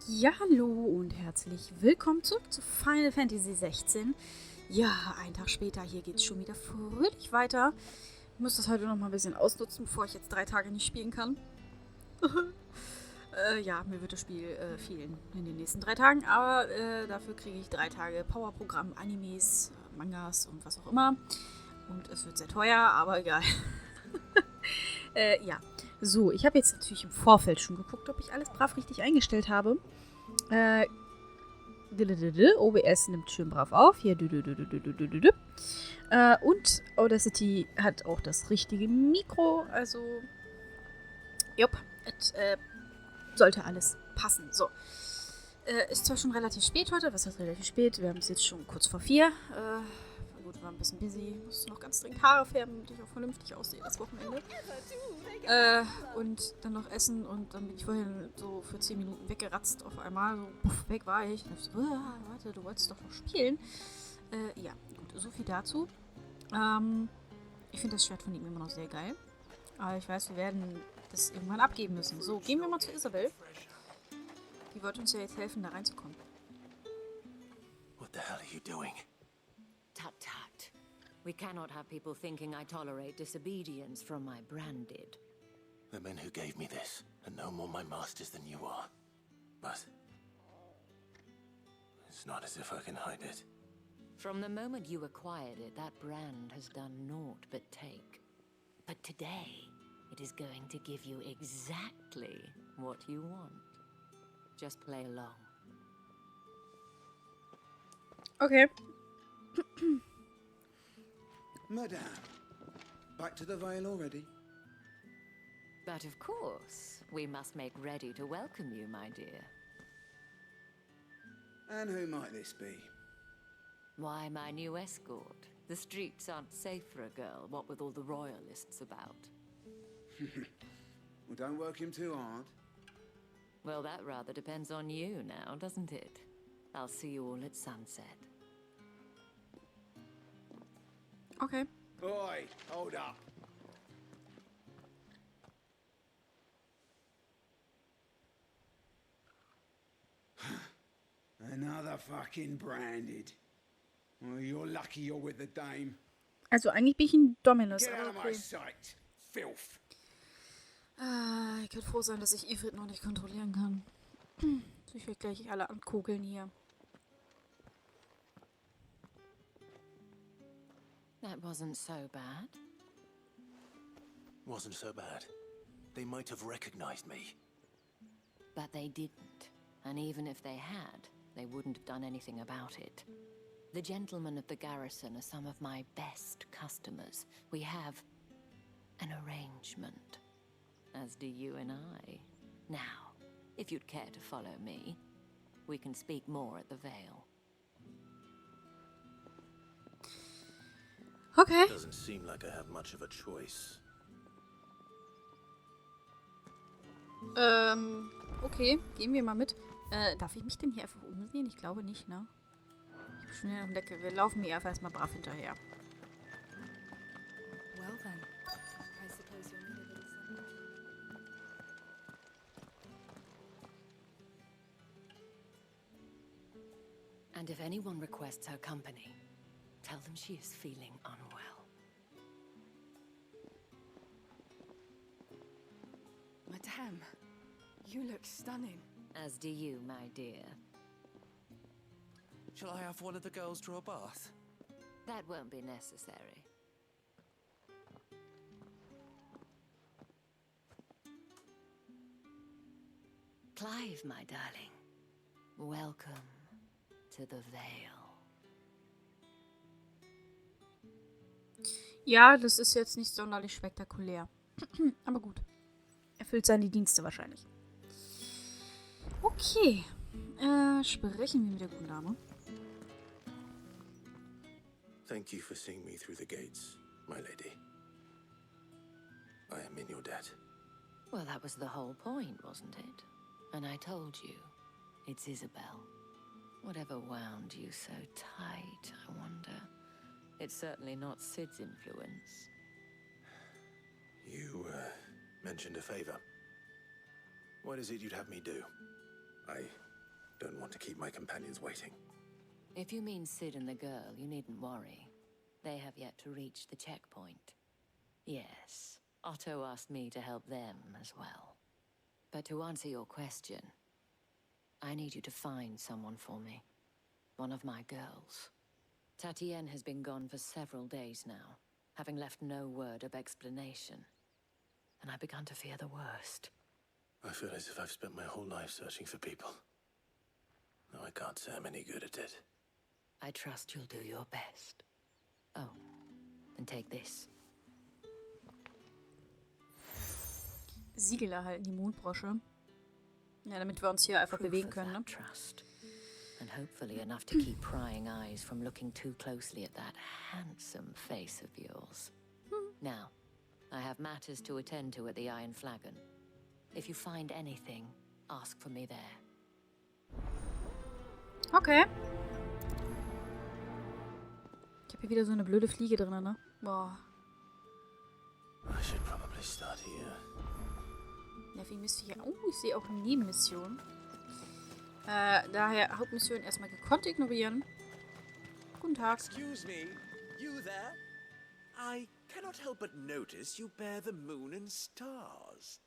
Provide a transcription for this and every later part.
Ja, hallo und herzlich willkommen zurück zu Final Fantasy XVI. Ja, einen Tag später, hier geht's schon wieder fröhlich weiter. Ich muss das heute noch mal ein bisschen ausnutzen, bevor ich jetzt 3 Tage nicht spielen kann. Ja, mir wird das Spiel fehlen in den nächsten 3 Tagen, aber dafür kriege ich 3 Tage Powerprogramm, Animes, Mangas und was auch immer. Und es wird sehr teuer, aber egal. Ja, so, ich habe jetzt natürlich im Vorfeld schon geguckt, ob ich alles brav richtig eingestellt habe. OBS nimmt schön brav auf. Hier. Und Audacity hat auch das richtige Mikro. Also, jupp, es sollte alles passen. So. Ist zwar schon relativ spät heute. Was heißt relativ spät? Wir haben es jetzt schon kurz vor 4. Gut, war ein bisschen busy. Muss noch ganz dringend Haare färben, damit ich auch vernünftig aussehe das Wochenende. Und dann noch essen und dann bin ich vorhin so für 10 Minuten weggeratzt auf einmal. So, puff, weg war ich. Und ich so, warte, du wolltest doch noch spielen. Ja, gut, so viel dazu. Ich finde das Schwert von ihm immer noch sehr geil. Aber ich weiß, wir werden das irgendwann abgeben müssen. So, gehen wir mal zu Isabel. Die wollte uns ja jetzt helfen, da reinzukommen. What the hell are you doing? Tut tut. We cannot have people thinking I tolerate disobedience from my branded. The men who gave me this are no more my masters than you are. But it's not as if I can hide it. From the moment you acquired it, that brand has done naught but take. But today, it is going to give you exactly what you want. Just play along. Okay. Madame, back to the Vale already? But of course, we must make ready to welcome you, my dear. And who might this be? Why, my new escort. The streets aren't safe for a girl, what with all the royalists about. Well, don't work him too hard. Well, that rather depends on you now, doesn't it? I'll see you all at sunset. Okay. Oi, hold up. Another fucking branded. Well, you're lucky you're with the dame. Also eigentlich bin ich ein Dominus. Get out Aber of my okay. sight, filth. Ich könnte froh sein, dass ich Ifrit noch nicht kontrollieren kann. Ich will gleich alle ankugeln hier. That wasn't so bad. Wasn't so bad. They might have recognized me. But they didn't. And even if they had, they wouldn't have done anything about it. The gentlemen of the garrison are some of my best customers. We have an arrangement. As do you and I. Now, if you'd care to follow me, we can speak more at the Vale. Okay. Doesn't seem like I have much of a choice. Okay, gehen wir mal mit. Darf ich mich denn hier einfach umsehen? Ich glaube nicht, ne? Ich bin schon wieder am Decke. Wir laufen mir einfach erstmal brav hinterher. Well then, I suppose you'll need a little something. And if anyone requests her company, tell them she is feeling unwell. Madame, you look stunning. As do you, my dear. Shall I have one of the girls draw a bath? That won't be necessary. Clive, my darling. Welcome to the Vale. Ja, das ist jetzt nicht sonderlich spektakulär. Aber gut. Erfüllt seine Dienste wahrscheinlich. Okay. Sprechen wir mit der guten Dame. Thank you for seeing me through the gates, my lady. I am in your debt. Well, that was the whole point, wasn't it? And I told you, it's Isabel. Whatever wound you so tight, I wonder. It's certainly not Sid's influence. You, mentioned a favor. What is it you'd have me do? I Don't want to keep my companions waiting. If you mean Sid and the girl, you needn't worry. They have yet to reach the checkpoint. Yes, Otto asked me to help them as well. But to answer your question, I need you to find someone for me. One of my girls. Tatienne has been gone for several days now, having left no word of explanation. And I've begun to fear the worst. I feel as if I've spent my whole life searching for people. No, I can't say I'm any good at it. I trust you'll do your best. Oh, and take this. Siegel erhalten, die Mondbrosche. Ja, damit wir uns hier einfach bewegen können, ne? Trust. And hopefully enough to keep prying eyes from looking too closely at that handsome face of yours. Now, I have matters to attend to at the Iron Flagon. If you find anything, ask for me there. Okay. Ich habe hier wieder so eine blöde Fliege drin, ne? Boah. I should probably start here. Nervig müsste hier. Oh, ich sehe auch eine Nebenmission. Daher Hauptmission erstmal gekonnt ignorieren. Guten Tag. Excuse me, you there? I cannot help but notice you bear the moon and stars.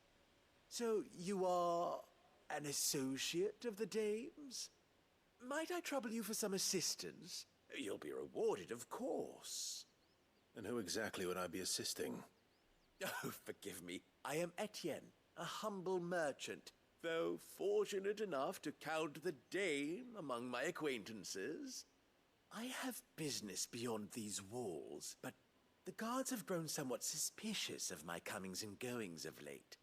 So you are an associate of the dames? Might I trouble you for some assistance? You'll be rewarded, of course. And who exactly would I be assisting? Oh, forgive me. I am Etienne, a humble merchant, though fortunate enough to count the dame among my acquaintances. I have business beyond these walls, but the guards have grown somewhat suspicious of my comings and goings of late.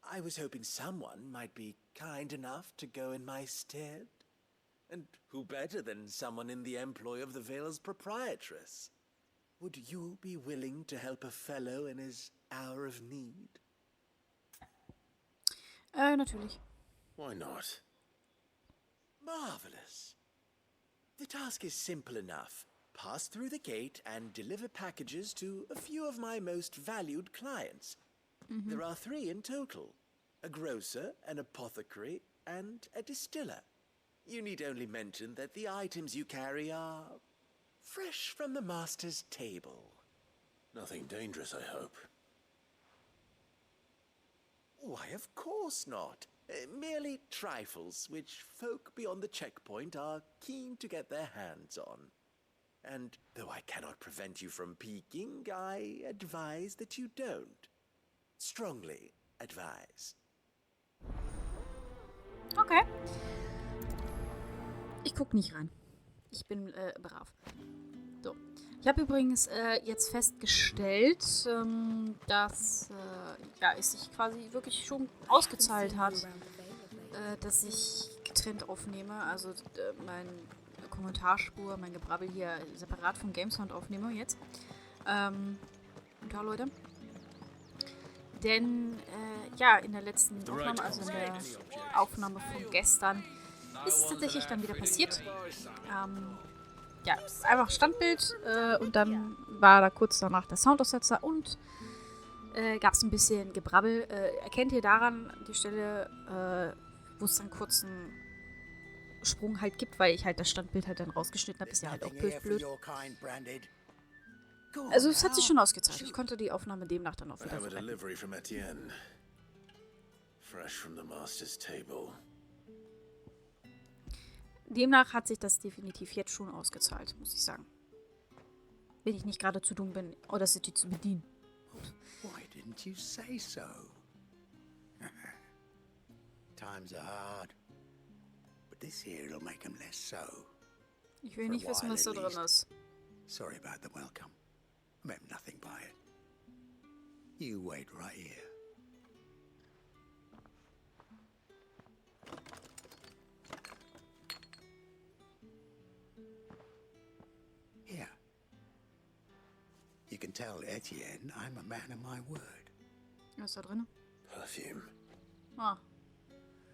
I was hoping someone might be kind enough to go in my stead. And who better than someone in the employ of the Vale's proprietress? Would you be willing to help a fellow in his hour of need? Natürlich. Why not? Marvelous. The task is simple enough. Pass through the gate and deliver packages to a few of my most valued clients. There are 3 in total. A grocer, an apothecary, and a distiller. You need only mention that the items you carry are fresh from the master's table. Nothing dangerous, I hope. Why, of course not. Merely trifles which folk beyond the checkpoint are keen to get their hands on. And though I cannot prevent you from peeking, I advise that you don't. Strongly advise. Okay. Ich guck nicht rein. Ich bin brav. So. Ich habe übrigens jetzt festgestellt, dass es sich quasi wirklich schon ausgezahlt hat, dass ich getrennt aufnehme. Also mein Kommentarspur, mein Gebrabbel hier separat vom Gamesound aufnehme jetzt. Guten Tag, Leute. Denn, in der letzten Aufnahme, also in der Aufnahme von gestern, ist es tatsächlich dann wieder passiert. Einfach Standbild und dann war da kurz danach der Soundaussetzer und gab es ein bisschen Gebrabbel. Erkennt ihr daran die Stelle, wo es dann kurz einen Sprung halt gibt, weil ich halt das Standbild halt dann rausgeschnitten habe, ist ja halt auch blöd. Also es hat sich schon ausgezahlt. Ich konnte die Aufnahme demnach dann auch wieder I have a retten. delivery from Etienne. Fresh from the master's table. Demnach hat sich das definitiv jetzt schon ausgezahlt, muss ich sagen. Wenn ich nicht gerade zu dumm bin, Audacity zu bedienen. Why didn't you say so? Times are hard. But this here'll make them less so. Ich will nicht wissen, was da drin ist. Sorry about the welcome. I meant nothing by it. You wait right here. Here. You can tell Etienne I'm a man of my word. Was ist da drin? Perfume. Ah.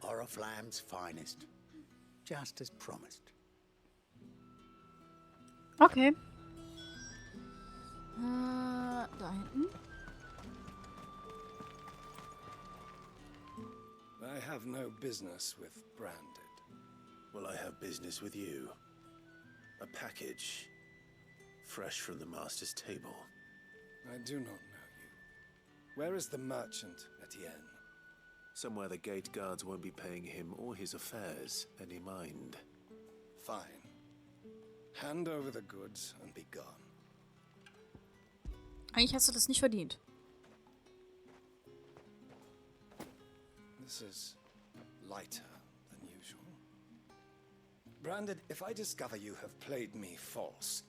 Oriflamme's finest. Just as promised. Okay. Da hinten. I have no business with branded. Well, I have business with you. A package. Fresh from the master's table. I do not know you. Where is the merchant, Etienne? Somewhere the gate guards won't be paying him or his affairs any mind. Fine. Hand over the goods and be gone. Eigentlich hast du das nicht verdient. This is lighter than usual. Branded, if I discover you have played me false,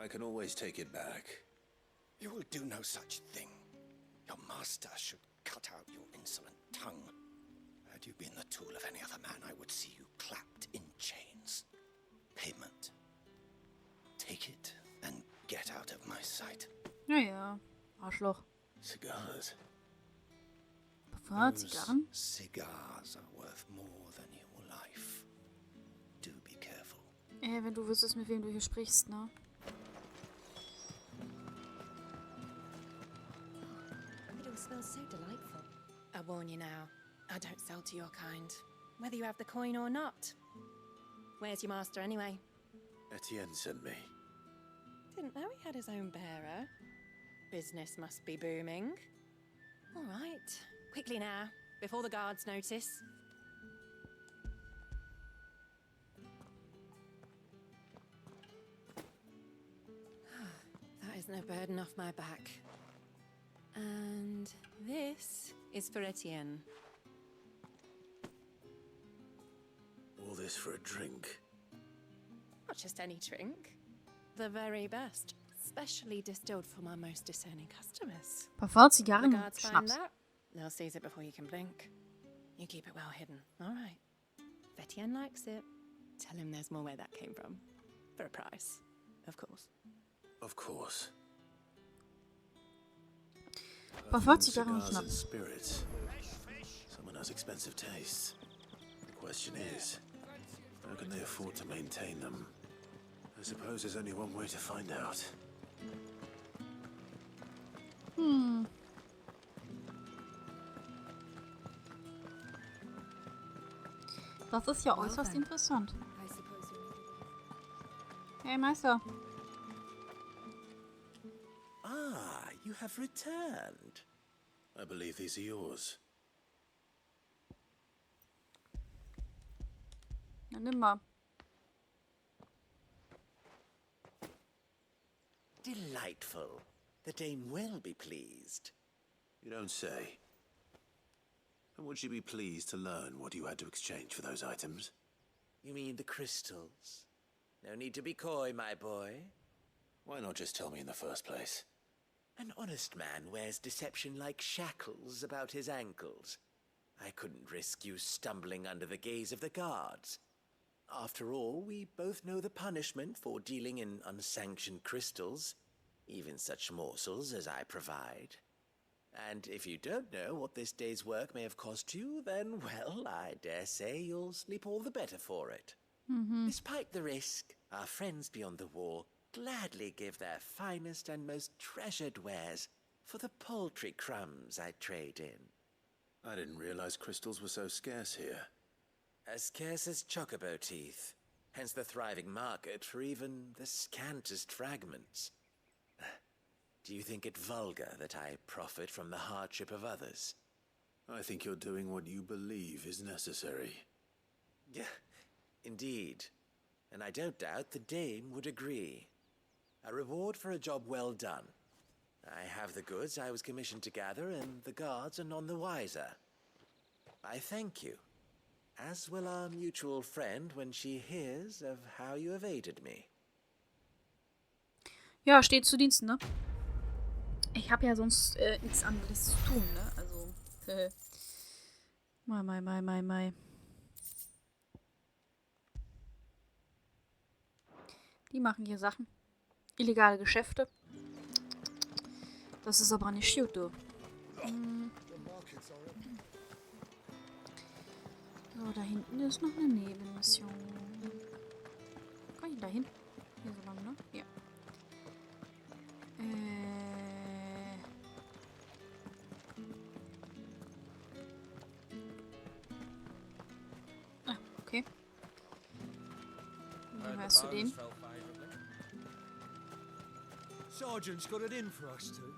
I can always take it back. you will do no such thing. Your master should cut out your insolent tongue. Had you been the tool of any other man, I would see you clapped in chains. Payment. Take it and get out of my sight. Ja, Arschloch. Cigars. Parfum, Those Zigarren? cigars are worth more than your life. Do be careful. Wenn du wüsstest, mit wem du hier sprichst, ne? It all smells so delightful. I warn you now, I don't sell to your kind, whether you have the coin or not. Where's your master anyway? Etienne sent me. Didn't know he had his own bearer. Business must be booming. All right, quickly now, before the guards notice. That isn't a burden off my back. And this is for Etienne. All this for a drink. Not just any drink. The very best. Specially distilled for my most discerning customers. Parfum, The Zigarren, guards find Schnaps. that, they'll seize it before you can blink. You keep it well hidden, all right? If Etienne likes it, tell him there's more where that came from. For a price, of course. Of course. Parfum, Perfume, Zigarren und cigars and Schnaps. spirits. Someone has expensive tastes. The question is, how can they afford to maintain them? I suppose there's only one way to find out. Das ist ja äußerst then. interessant. I suppose you Hey, Meister. Ah, you have returned. I believe these are yours. Na, nimm mal. Delightful. The dame will be pleased. You don't say. And would she be pleased to learn what you had to exchange for those items? You mean the crystals? No need to be coy, my boy. Why not just tell me in the first place? An honest man wears deception like shackles about his ankles. I couldn't risk you stumbling under the gaze of the guards. After all, we both know the punishment for dealing in unsanctioned crystals, even such morsels as I provide. And if you don't know what this day's work may have cost you, then, well, I dare say you'll sleep all the better for it. Despite the risk, our friends beyond the wall gladly give their finest and most treasured wares for the paltry crumbs I trade in. I didn't realize crystals were so scarce here. As scarce as chocobo teeth, hence the thriving market for even the scantest fragments. Do you think it vulgar that I profit from the hardship of others? I think you're doing what you believe is necessary. Yeah, indeed. And I don't doubt the dame would agree. A reward for a job well done. I have the goods I was commissioned to gather, and the guards are none the wiser. I thank you, as will our mutual friend when she hears of how you have aided me. Ja, steht zu Diensten, ne? Ich habe ja sonst nichts anderes zu tun, ne? Also, Mai. Die machen hier Sachen. Illegale Geschäfte. Das ist aber nicht gut, du. So, da hinten ist noch eine Nebenmission. Kann ich da hin? Hier so lang, ne? Ja. Ah, okay. Hörst du den? Sergeant's got it in for us two.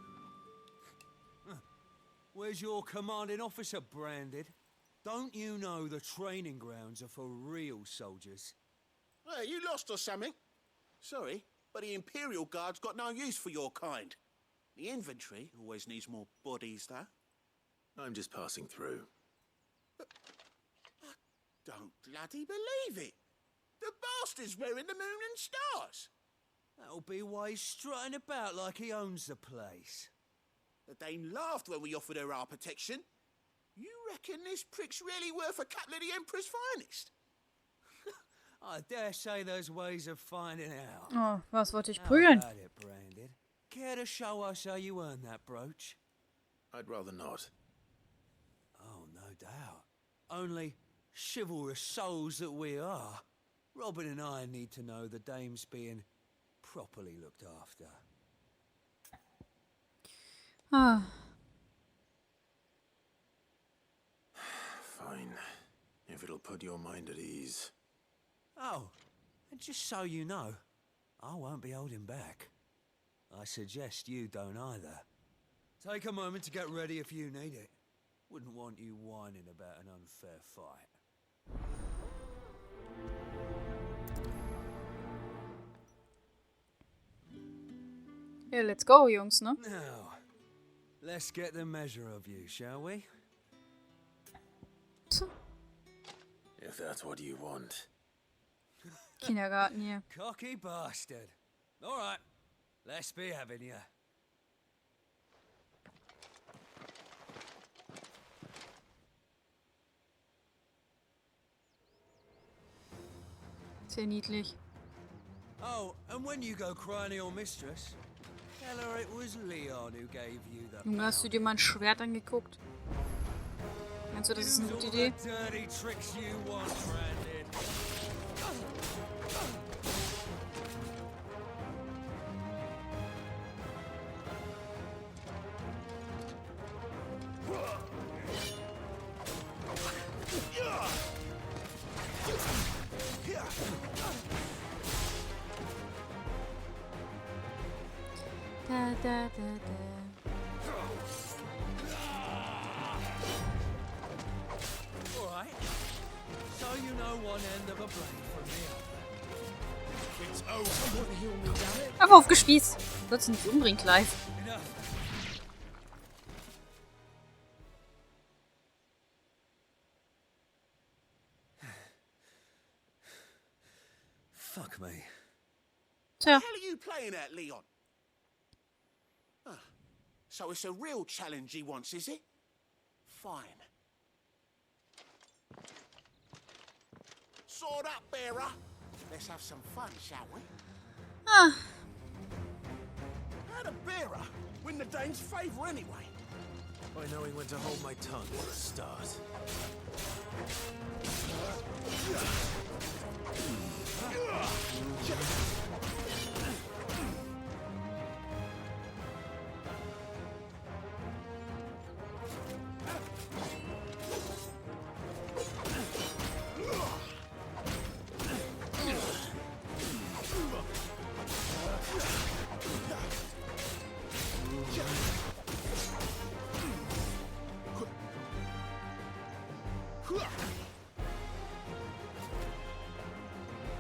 Where's your commanding officer branded? Don't you know the training grounds are for real soldiers? Hey, you lost or something? Sorry, but the Imperial Guard's got no use for your kind. The infantry always needs more bodies, though. I'm just passing through. But I don't bloody believe it. The bastard's wearing the moon and stars. That'll be why he's strutting about like he owns the place. The Dane laughed when we offered her our protection. You reckon this prick's really worth a couple of the Emperor's finest? I dare say there's ways of finding out. Oh, was wollte ich How prügeln? about it, Branded? Care to show us how you earned that brooch? I'd rather not. Oh, no doubt. Only chivalrous souls that we are, Robin and I need to know the dame's being properly looked after. Ah, Fine. If it'll put your mind at ease. Oh, and just so you know, I won't be holding back. I suggest you don't either. Take a moment to get ready if you need it. Wouldn't want you whining about an unfair fight. ja, let's go, Jungs, ne? Now, let's get the measure of you, shall we? If that's what you want. Kindergarten hier. Cocky bastard. All right, let's be having you. Sehr niedlich. Oh, and when you go crying to your mistress, tell her it was Leon who gave you the Junge, hast du dir mal ein Schwert angeguckt? Meinst du, das ist eine gute Idee? Dirty tricks you want, Branded. Da, da, da, da. All right. So you know one end of a blade from the other. It's over. Einfach aufgespießt. Sollst du nicht umbringen, Clive. Enough. Fuck me. Tja, What the hell are you playing at, Leon? Ah, so it's a real challenge he wants, is it? Fine. Sword up, bearer. Let's have some fun, shall we? ah, How'd a bearer win the Dane's favour anyway? By knowing when to hold my tongue for a start.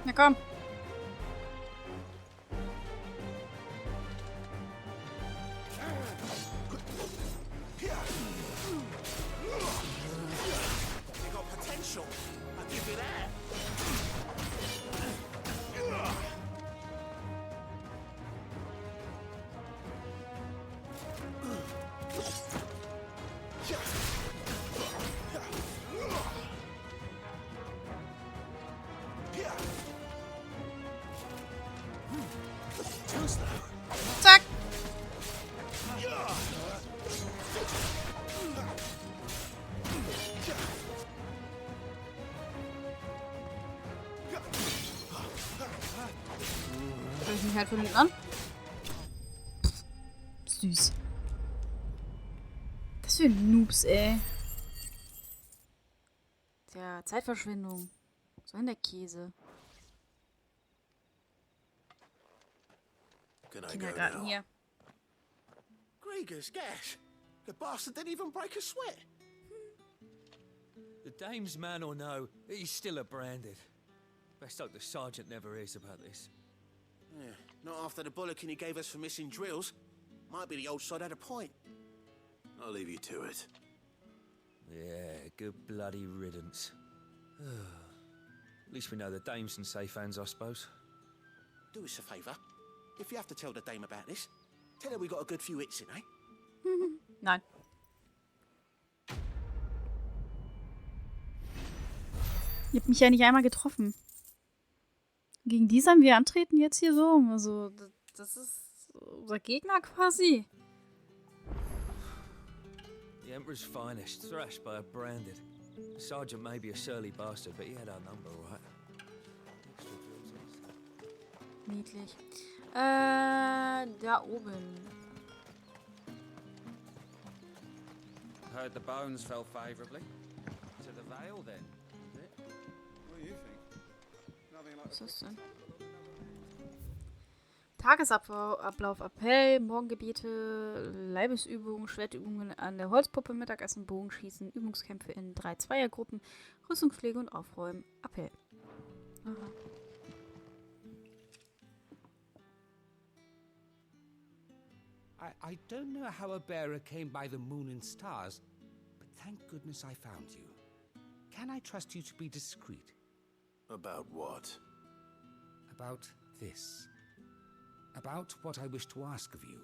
na komm. You got potential. I'll give you that. Zack. Soll ich mich halt von hinten an? Süß. Das für Noobs, ey. Tja, Zeitverschwendung. So in der Käse. Can I go Kindergarten now? hier. Gregor's gas. The bastard didn't even break a sweat. The dame's man or no, he's still a branded. Best hope the sergeant never hears about this. Yeah, not after the bollocking he gave us for missing drills. Might be the old sod had a point. I'll leave you to it. Yeah, good bloody riddance. At least we know the dame's in safe hands, I suppose. Do us a favour. If you have to tell the dame about this, tell her we got a good few hits in, eh? Nein. Ihr habt mich ja nicht einmal getroffen. Gegen die sollen wir antreten jetzt hier so? Also, das ist unser Gegner quasi. The Emperor's finest, thrashed by a branded. The sergeant may be a surly bastard, but he had our number, right? Niedlich. Da oben. Heard the bones fell favourably. To the Vale, then, is it? What do you think? Nothing like Was ist das denn? Tagesablauf, Appell, Morgengebete, Leibesübungen, Schwertübungen an der Holzpuppe, Mittagessen, Bogenschießen, Übungskämpfe in 3 Zweiergruppen, Rüstungspflege und Aufräumen. Appell. Aha. I don't know how a bearer came by the moon and stars, but thank goodness I found you. Can I trust you to be discreet? About what? About this. About what I wish to ask of you.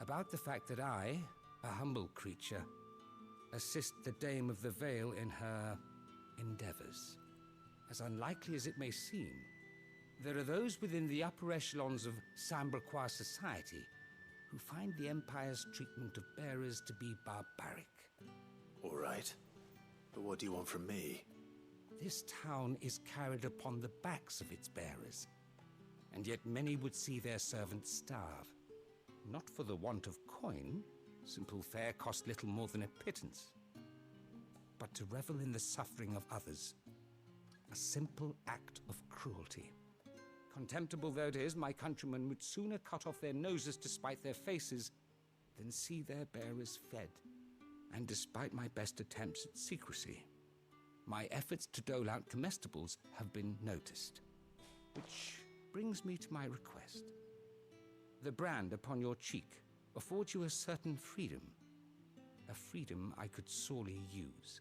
About the fact that I, a humble creature, assist the Dame of the Vale in her endeavors. As unlikely as it may seem, there are those within the upper echelons of Samberquois society who find the Empire's treatment of bearers to be barbaric. All right. But what do you want from me? This town is carried upon the backs of its bearers, and yet many would see their servants starve. Not for the want of coin, simple fare cost little more than a pittance, but to revel in the suffering of others, a simple act of cruelty. Contemptible though it is, my countrymen would sooner cut off their noses to spite their faces than see their bearers fed. And despite my best attempts at secrecy, my efforts to dole out comestibles have been noticed. Which brings me to my request. The brand upon your cheek affords you a certain freedom. A freedom I could sorely use.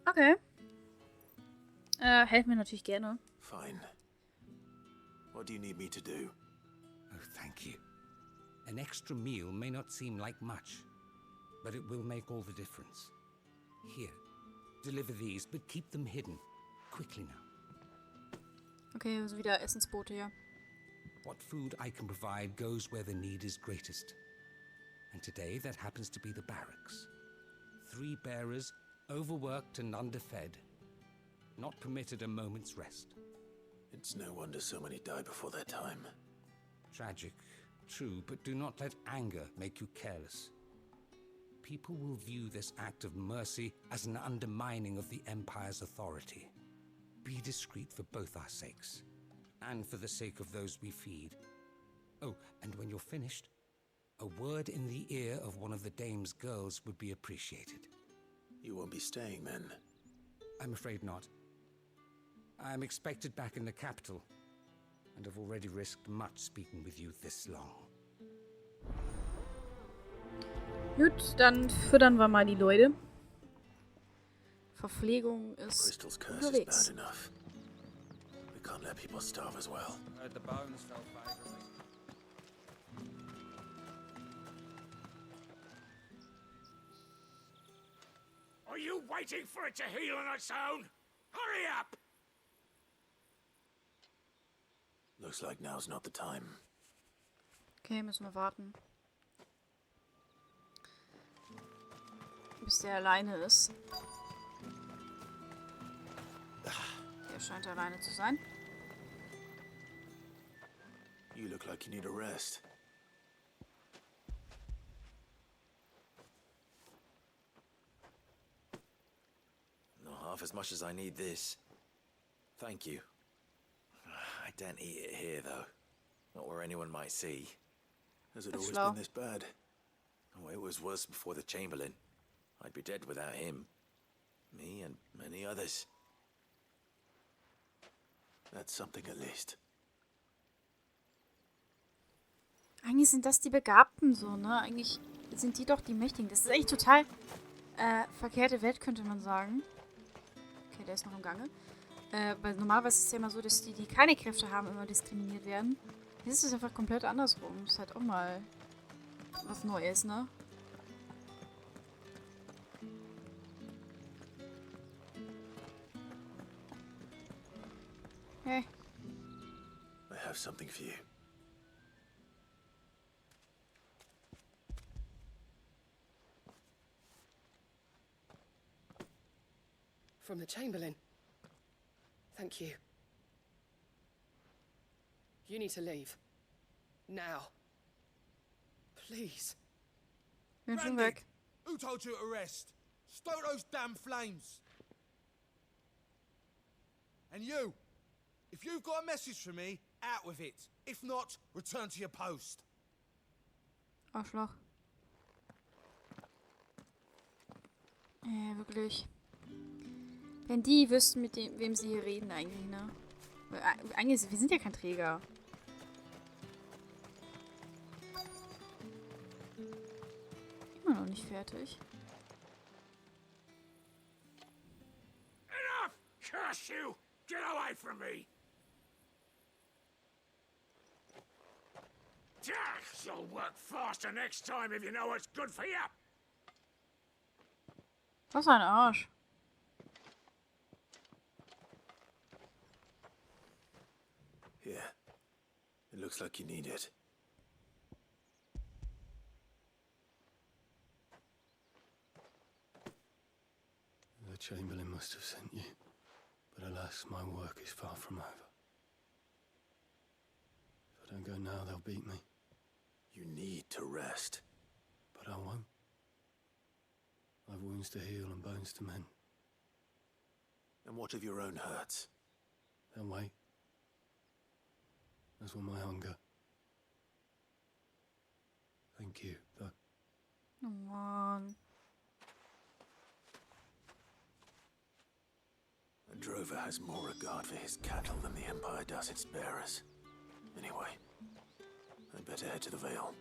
Okay. Helfen wir natürlich gerne. Fine. What do you need me to do? Oh, thank you. An extra meal may not seem like much, but it will make all the difference. Here, deliver these, but keep them hidden. Quickly now. Okay, also wieder Essensboote, ja. What food I can provide goes where the need is greatest. And today that happens to be the barracks. 3 bearers, overworked and underfed, not permitted a moment's rest. It's no wonder so many die before their time. Tragic, true, but do not let anger make you careless. People will view this act of mercy as an undermining of the Empire's authority. Be discreet for both our sakes, and for the sake of those we feed. Oh, and when you're finished, a word in the ear of one of the dame's girls would be appreciated. You won't be staying then? I'm afraid not. I am expected back in the capital, and have already risked much speaking with you this long. Gut, dann füttern wir mal die Leute. Verpflegung ist Crystal's curse is unterwegs. bad enough. We can't let people starve as well. Heard the bones fell favourably. Are you waiting for it to heal on its own? Hurry up! Looks like now's not the time. Okay, müssen wir warten. Bis der alleine ist. Der scheint alleine zu sein. You look like you need a rest. Not half as much as I need this. Thank you. I Don't eat it here, though. Not where anyone might see. Has it That's always slow. been this bad? Oh, it was worse before the Chamberlain. I'd be dead without him. Me and many others. That's something at least. Eigentlich sind das die Begabten so, ne? Eigentlich sind die doch die Mächtigen. Das ist eigentlich total verkehrte Welt, könnte man sagen. Okay, der ist noch im Gange. Weil normalerweise ist es ja immer so, dass die, die keine Kräfte haben, immer diskriminiert werden. Hier ist es einfach komplett andersrum. Das ist halt auch mal was Neues, ne? Hey. I have something for you. From the Chamberlain. Thank you. You need to leave. Now. Please. Bin schon Randy, weg. who told you to rest? Stoke those damn flames. And you, if you've got a message for me, out with it. If not, return to your post. Arschloch. Wirklich. Wenn die wüssten, mit wem sie hier reden eigentlich, ne? Weil, eigentlich, wir sind ja kein Träger. Immer noch nicht fertig. Enough! Curse you! Get away from me! You'll work faster next time if you know what's good for you! Was ein Arsch. Here. It looks like you need it. The Chamberlain must have sent you, but alas, my work is far from over. If I don't go now, they'll beat me. You need to rest. But I won't. I've wounds to heal and bones to mend. And what of your own hurts? They'll wait. As will my hunger. Thank you, though. Oh Mann. A drover has more regard for his cattle than the Empire does its bearers. Anyway, I'd better head to the Vale.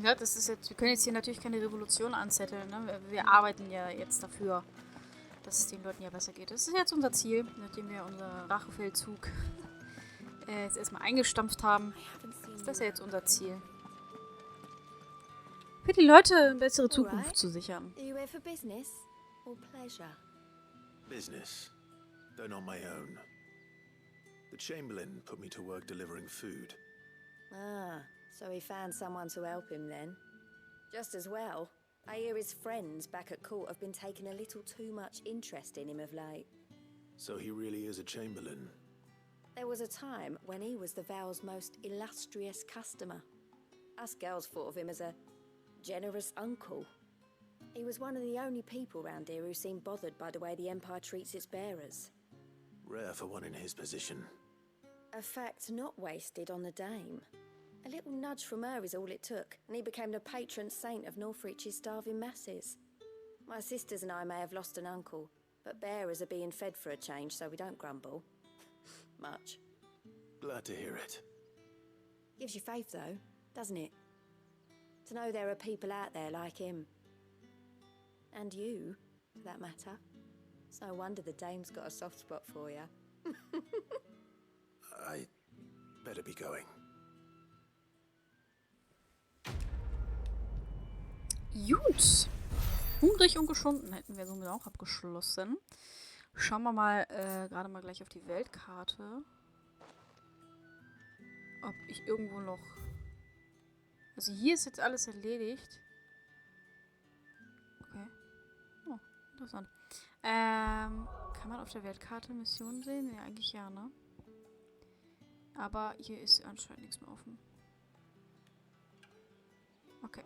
Ja, das ist jetzt, wir können jetzt hier natürlich keine Revolution anzetteln, ne? Wir arbeiten ja jetzt dafür, dass es den Leuten ja besser geht. Das ist jetzt unser Ziel, nachdem wir unseren Rachefeldzug jetzt erstmal eingestampft haben. Ist das ja jetzt unser Ziel. Für die Leute eine bessere Zukunft zu sichern. Are you here for business or pleasure? Business, though not my own. The Chamberlain put me to work delivering food. Ah, so he found someone to help him then. Just as well. I hear his friends back at court have been taking a little too much interest in him of late. So he really is a Chamberlain. There was a time when he was the Vale's most illustrious customer. Us girls thought of him as a generous uncle. He was one of the only people round here who seemed bothered by the way the Empire treats its bearers. Rare for one in his position. A fact not wasted on the dame. A little nudge from her is all it took, and he became the patron saint of Northreach's starving masses. My sisters and I may have lost an uncle, but bearers are being fed for a change, so we don't grumble. Much. Glad to hear it. Gives you faith, though, doesn't it? To know there are people out there like him. And you, for that matter. It's no wonder the dame's got a soft spot for you. I better be going. Gut. Hungrig und geschunden hätten wir somit auch abgeschlossen. Schauen wir mal gerade mal gleich auf die Weltkarte. Ob ich irgendwo noch... Also hier ist jetzt alles erledigt. Okay. Oh, interessant. Kann man auf der Weltkarte Missionen sehen? Ja, eigentlich ja, ne? Aber hier ist anscheinend nichts mehr offen. Okay.